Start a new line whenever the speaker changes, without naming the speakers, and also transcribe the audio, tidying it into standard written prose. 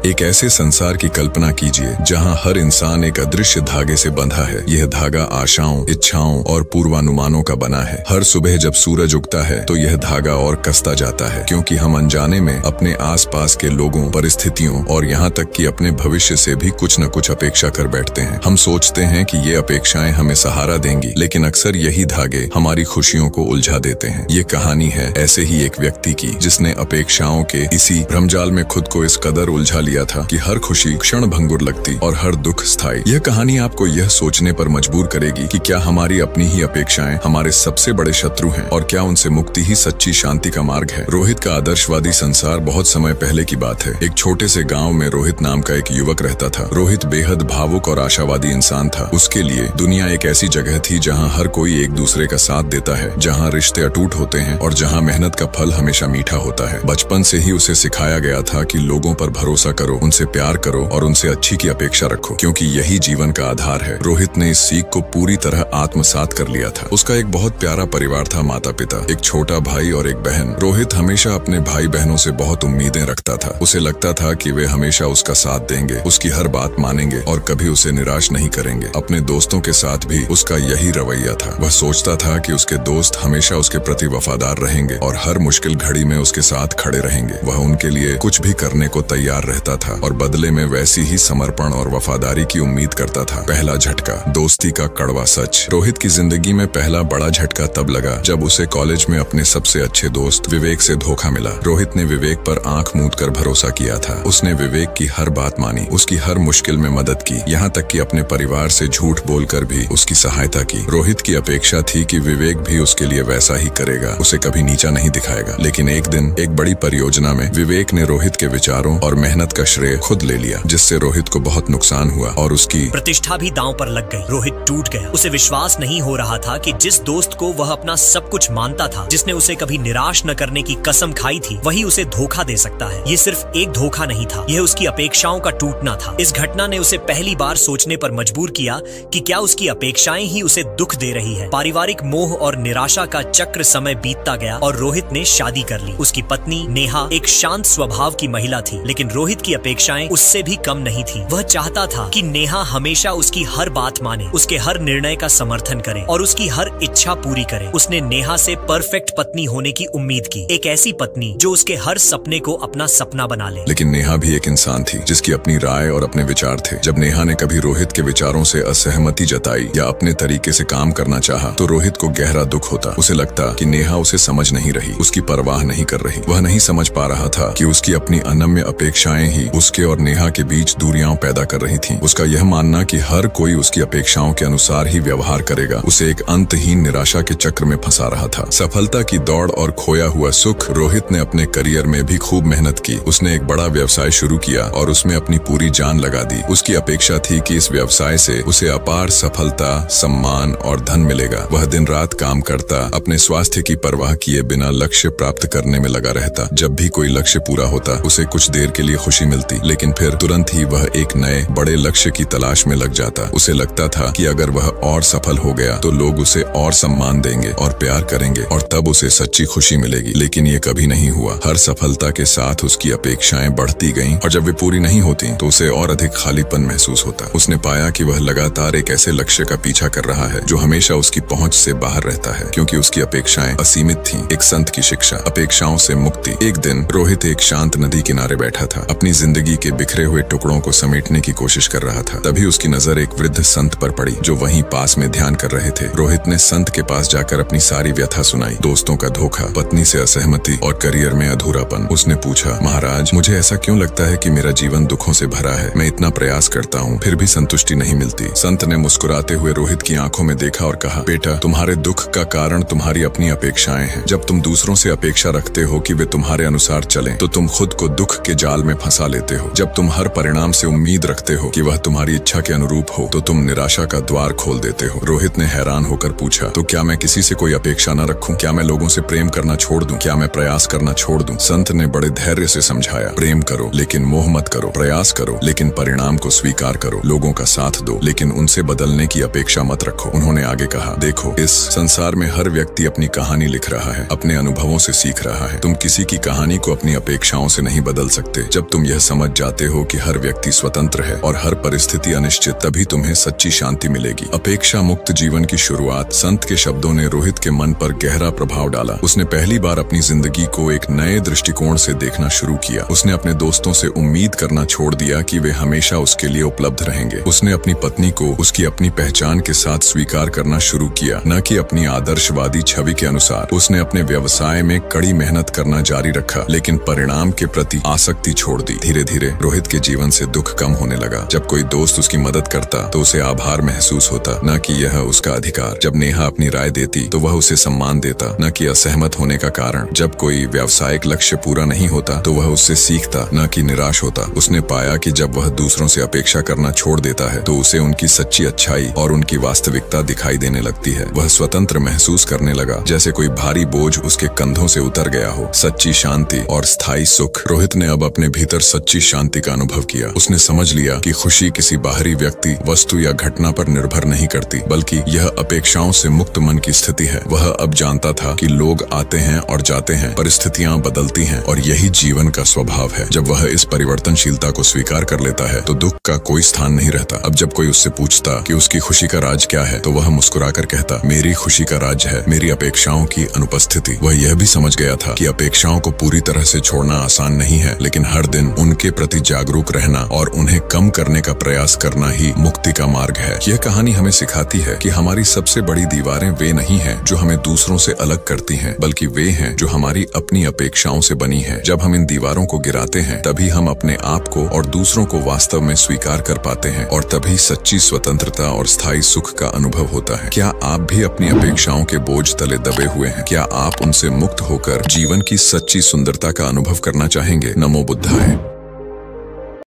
एक ऐसे संसार की कल्पना कीजिए जहां हर इंसान एक अदृश्य धागे से बंधा है। यह धागा आशाओं, इच्छाओं और पूर्वानुमानों का बना है। हर सुबह जब सूरज उगता है तो यह धागा और कसता जाता है, क्योंकि हम अनजाने में अपने आसपास के लोगों, परिस्थितियों और यहाँ तक कि अपने भविष्य से भी कुछ न कुछ अपेक्षा कर बैठते हैं। हम सोचते हैं कि ये अपेक्षाएं हमें सहारा देंगी, लेकिन अक्सर यही धागे हमारी खुशियों को उलझा देते हैं। ये कहानी है ऐसे ही एक व्यक्ति की जिसने अपेक्षाओं के इसी भ्रमजाल में खुद को इस कदर उलझा लिया था कि हर खुशी क्षण भंगुर लगती और हर दुख स्थायी। यह कहानी आपको यह सोचने पर मजबूर करेगी कि क्या हमारी अपनी ही अपेक्षाएं हमारे सबसे बड़े शत्रु हैं और क्या उनसे मुक्ति ही सच्ची शांति का मार्ग है। रोहित का आदर्शवादी संसार बहुत समय पहले की बात है। एक छोटे से गाँव में रोहित नाम का एक युवक रहता था। रोहित बेहद भावुक और आशावादी इंसान था। उसके लिए दुनिया एक ऐसी जगह थी जहाँ हर कोई एक दूसरे का साथ देता है, जहाँ रिश्ते अटूट होते हैं और जहाँ मेहनत का फल हमेशा मीठा होता है। बचपन से ही उसे सिखाया गया था कि लोगों पर भरोसा करो, उनसे प्यार करो और उनसे अच्छी की अपेक्षा रखो, क्योंकि यही जीवन का आधार है। रोहित ने इस सीख को पूरी तरह आत्मसात कर लिया था। उसका एक बहुत प्यारा परिवार था, माता पिता, एक छोटा भाई और एक बहन। रोहित हमेशा अपने भाई बहनों से बहुत उम्मीदें रखता था। उसे लगता था कि वे हमेशा उसका साथ देंगे, उसकी हर बात मानेंगे और कभी उसे निराश नहीं करेंगे। अपने दोस्तों के साथ भी उसका यही रवैया था। वह सोचता था कि उसके दोस्त हमेशा उसके प्रति वफादार रहेंगे और हर मुश्किल घड़ी में उसके साथ खड़े रहेंगे। वह उनके लिए कुछ भी करने को तैयार रहता था और बदले में वैसी ही समर्पण और वफादारी की उम्मीद करता था। पहला झटका, दोस्ती का कड़वा सच। रोहित की जिंदगी में पहला बड़ा झटका तब लगा जब उसे कॉलेज में अपने सबसे अच्छे दोस्त विवेक से धोखा मिला। रोहित ने विवेक पर आंख मूंद कर भरोसा किया था। उसने विवेक की हर बात मानी, उसकी हर मुश्किल में मदद की, यहाँ तक कि अपने परिवार से झूठ बोलकर भी उसकी सहायता की। रोहित की अपेक्षा थी कि विवेक भी उसके लिए वैसा ही करेगा, उसे कभी नीचा नहीं दिखाएगा। लेकिन एक दिन एक बड़ी परियोजना में विवेक ने रोहित के विचारों और मेहनत का श्रेय खुद ले लिया, जिससे रोहित को बहुत नुकसान हुआ और उसकी
प्रतिष्ठा भी दांव पर लग गई। रोहित टूट गया। उसे विश्वास नहीं हो रहा था कि जिस दोस्त को वह अपना सब कुछ मानता था, जिसने उसे कभी निराश न करने की कसम खाई थी, वही उसे धोखा दे सकता है। ये सिर्फ एक धोखा नहीं था, यह उसकी अपेक्षाओं का टूटना था। इस घटना ने उसे पहली बार सोचने पर मजबूर किया कि क्या उसकी अपेक्षाएं ही उसे दुख दे रही है। पारिवारिक मोह और निराशा का चक्र समय बीतता गया और रोहित ने शादी कर ली। उसकी पत्नी नेहा एक शांत स्वभाव की महिला थी, लेकिन रोहित की अपेक्षाएं उससे भी कम नहीं थी। वह चाहता था कि नेहा हमेशा उसकी हर बात माने, उसके हर निर्णय का समर्थन करे और उसकी हर इच्छा पूरी करे। उसने नेहा से परफेक्ट पत्नी होने की उम्मीद की, एक ऐसी पत्नी जो उसके हर सपने को अपना सपना बना ले।
लेकिन नेहा भी एक इंसान थी जिसकी अपनी राय और अपने विचार थे। जब नेहा ने कभी रोहित के विचारों से असहमति जताई या अपने तरीके से काम करना चाहा, तो रोहित को गहरा दुख होता। उसे लगता कि नेहा उसे समझ नहीं रही, उसकी परवाह नहीं कर रही। वह नहीं समझ पा रहा था कि उसकी अपनी अनम्य अपेक्षाएं ही उसके और नेहा के बीच दूरियां पैदा कर रही थीं। उसका यह मानना कि हर कोई उसकी अपेक्षाओं के अनुसार ही व्यवहार करेगा उसे एक अंतहीन निराशा के चक्र में फंसा रहा था। सफलता की दौड़ और खोया हुआ सुख। रोहित ने अपने करियर में भी खूब मेहनत की। उसने एक बड़ा व्यवसाय शुरू किया और उसमें अपनी पूरी जान लगा दी। उसकी अपेक्षा थी कि इस व्यवसाय से उसे अपार सफलता, सम्मान और धन मिलेगा। वह दिन रात काम करता, अपने स्वास्थ्य की परवाह किए बिना लक्ष्य प्राप्त करने में लगा रहता। जब भी कोई लक्ष्य पूरा होता, उसे कुछ देर के लिए खुशी मिलती, लेकिन फिर तुरंत ही वह एक नए बड़े लक्ष्य की तलाश में लग जाता। उसे लगता था कि अगर वह और सफल हो गया तो लोग उसे और सम्मान देंगे और प्यार करेंगे और तब उसे सच्ची खुशी मिलेगी। लेकिन ये कभी नहीं हुआ। हर सफलता के साथ उसकी अपेक्षाएं बढ़ती गईं और जब वे पूरी नहीं होती तो उसे और अधिक खालीपन महसूस होता। उसने पाया कि वह लगातार एक ऐसे लक्ष्य का पीछा कर रहा है जो हमेशा उसकी पहुंच से बाहर रहता है, क्योंकि उसकी अपेक्षाएं असीमित थीं। एक संत की शिक्षा, अपेक्षाओं से मुक्ति। एक दिन रोहित एक शांत नदी किनारे बैठा था, अपनी जिंदगी के बिखरे हुए टुकड़ों को समेटने की कोशिश कर रहा था। तभी उसकी नजर एक वृद्ध संत पर पड़ी जो वहीं पास में ध्यान कर रहे थे। रोहित ने संत के पास जाकर अपनी सारी व्यथा सुनाई, दोस्तों का धोखा, पत्नी से असहमति और करियर में अधूरापन। उसने पूछा, महाराज, मुझे ऐसा क्यों लगता है कि मेरा जीवन दुखों से भरा है? मैं इतना प्रयास करता हूँ फिर भी संतुष्टि नहीं मिलती। संत ने मुस्कुराते हुए रोहित की आंखों में देखा और कहा, बेटा, तुम्हारे दुख का कारण तुम्हारी अपनी अपेक्षाएं हैं। जब तुम दूसरों से अपेक्षा रखते हो कि वे तुम्हारे अनुसार चलें, तो तुम खुद को दुख के जाल में फंसा लेते हो। जब तुम हर परिणाम से उम्मीद रखते हो कि वह तुम्हारी इच्छा के अनुरूप हो, तो तुम निराशा का द्वार खोल देते हो। रोहित ने हैरान होकर पूछा, तो क्या मैं किसी से कोई अपेक्षा न रखूं? क्या मैं लोगों से प्रेम करना छोड़ दूं? क्या मैं प्रयास करना छोड़ दूं? संत ने बड़े धैर्य से समझाया, प्रेम करो लेकिन मोह मत करो, प्रयास करो लेकिन परिणाम को स्वीकार करो, लोगों का साथ दो लेकिन उनसे बदलने की अपेक्षा मत रखो। उन्होंने आगे कहा, देखो, इस संसार में हर व्यक्ति अपनी कहानी लिख रहा है, अपने अनुभवों से सीख रहा है। तुम किसी की कहानी को अपनी अपेक्षाओं से नहीं बदल सकते। जब तुम यह समझ जाते हो कि हर व्यक्ति स्वतंत्र है और हर परिस्थिति अनिश्चित, तभी तुम्हें सच्ची शांति मिलेगी। अपेक्षा मुक्त जीवन की शुरुआत। संत के शब्दों ने रोहित के मन पर गहरा प्रभाव डाला। उसने पहली बार अपनी जिंदगी को एक नए दृष्टिकोण से देखना शुरू किया। उसने अपने दोस्तों से उम्मीद करना छोड़ दिया कि वे हमेशा उसके लिए उपलब्ध रहेंगे। उसने अपनी पत्नी को उसकी अपनी पहचान के साथ स्वीकार करना शुरू किया, न कि अपनी आदर्शवादी छवि के अनुसार। उसने अपने व्यवसाय में कड़ी मेहनत करना जारी रखा, लेकिन परिणाम के प्रति आसक्ति छोड़ दी। धीरे धीरे रोहित के जीवन से दुख कम होने लगा। जब कोई दोस्त उसकी मदद करता तो उसे आभार महसूस होता, न कि यह उसका अधिकार। जब नेहा अपनी राय देती तो वह उसे सम्मान देता, न कि असहमत होने का कारण। जब कोई व्यावसायिक लक्ष्य पूरा नहीं होता तो वह उससे सीखता, न कि निराश होता। उसने पाया कि जब वह दूसरों से अपेक्षा करना छोड़ देता है तो उसे उनकी सच्ची अच्छाई और उनकी वास्तविकता दिखाई देने लगती है। वह स्वतंत्र महसूस करने लगा, जैसे कोई भारी बोझ उसके कंधों से उतर गया हो। सच्ची शांति और स्थायी सुख। रोहित ने अब अपने भीतर सच्ची शांति का अनुभव किया। उसने समझ लिया कि खुशी किसी बाहरी व्यक्ति, वस्तु या घटना पर निर्भर नहीं करती, बल्कि यह अपेक्षाओं से मुक्त मन की स्थिति है। वह अब जानता था कि लोग आते हैं और जाते हैं, परिस्थितियां बदलती हैं और यही जीवन का स्वभाव है। जब वह इस परिवर्तनशीलता को स्वीकार कर लेता है तो दुख का कोई स्थान नहीं रहता। अब जब कोई उससे पूछता कि उसकी खुशी का राज क्या है तो वह मुस्कुराकर कहता, मेरी खुशी का राज है मेरी अपेक्षाओं की अनुपस्थिति। वह यह भी समझ गया था कि अपेक्षाओं को पूरी तरह से छोड़ना आसान नहीं है, लेकिन हर दिन उनके प्रति जागरूक रहना और उन्हें कम करने का प्रयास करना ही मुक्ति का मार्ग है। यह कहानी हमें सिखाती है कि हमारी सबसे बड़ी दीवारें वे नहीं हैं जो हमें दूसरों से अलग करती हैं, बल्कि वे हैं जो हमारी अपनी अपेक्षाओं से बनी हैं। जब हम इन दीवारों को गिराते हैं तभी हम अपने आप को और दूसरों को वास्तव में स्वीकार कर पाते हैं, और तभी सच्ची स्वतंत्रता और स्थायी सुख का अनुभव होता है। क्या आप भी अपनी अपेक्षाओं के बोझ तले दबे हुए हैं? क्या आप उनसे मुक्त होकर जीवन की सच्ची सुंदरता का अनुभव करना चाहेंगे? नमो बुद्धाय।